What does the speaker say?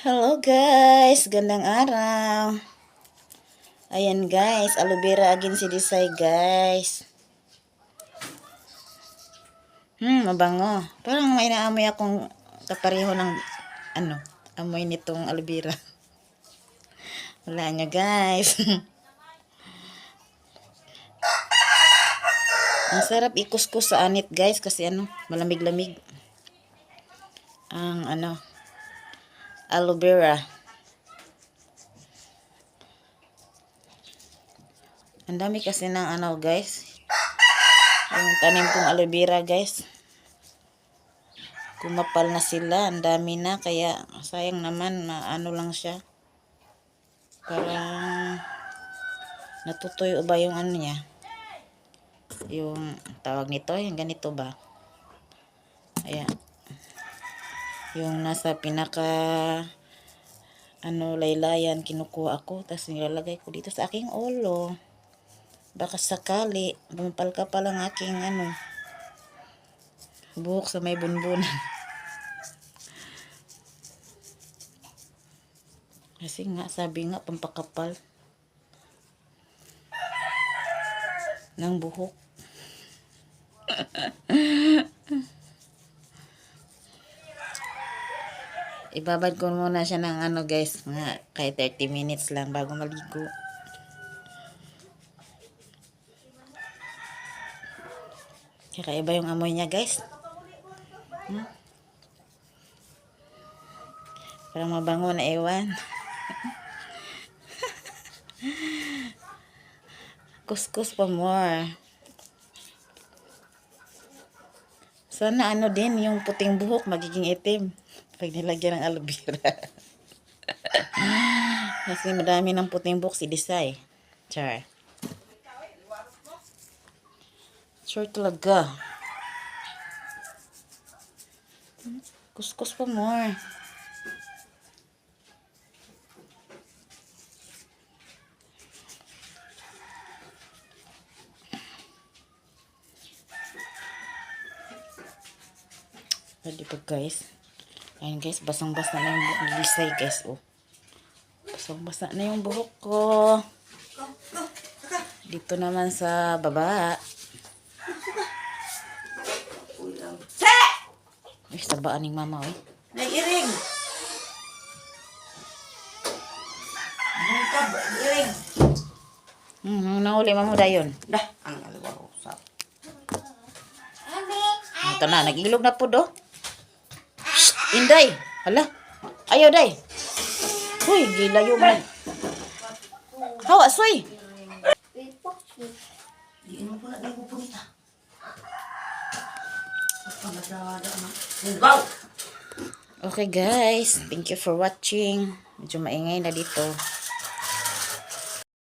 Hello guys, gandang araw. Ayan guys, aloe vera again si Desai guys. Mabango. Parang may naamoy akong kapareho ng amoy nitong aloe vera. Wala nyo guys. Ang sarap ikuskus sa anit guys kasi malamig-lamig. Ang aloe vera. Ang dami kasi ng guys. Yung tanim kong aloe vera guys. Kumapal na sila. Ang dami na. Kaya sayang naman na lang siya. Parang natutuyo ba yung niya. Yung tawag nito. Yung ganito ba. Ayan. Yung nasa pinaka laylayan kinukuha ako. Tapos nilalagay ko dito sa aking ulo. Baka sakali bumapal pa lang aking buhok sa may bunbunan. Kasi nga sabi nga pampakapal ng buhok. Ibabad ko muna siya ng guys, mga kahit 30 minutes lang bago maligo. Kakaiba yung amoy niya guys. Parang mabango na ewan. Kuskus pa more. Sana din yung puting buhok magiging itim pag nilagyan ng aloe vera. Kasi madami ng puting buhok si Desai. Char. Sure talaga. Kuskus pa more. Pwede pa guys. Ayan guys, basang-basa na yung buhok ni Desai guys. Oh. Basang-basa na yung buhok ko. Dito naman sa baba. Ay, sabaan ng mama eh. Nag-iring. Nag-iring. Nahuli mo dayon. Dah, ang aliwaro sa. Ito na, nag-ilog na po do. Inday, hala. Ayaw day. Huy, gilayo mo. Hawa, soy. Di mo pula na ko punita. Okay guys, thank you for watching. Medyo maingay na dito.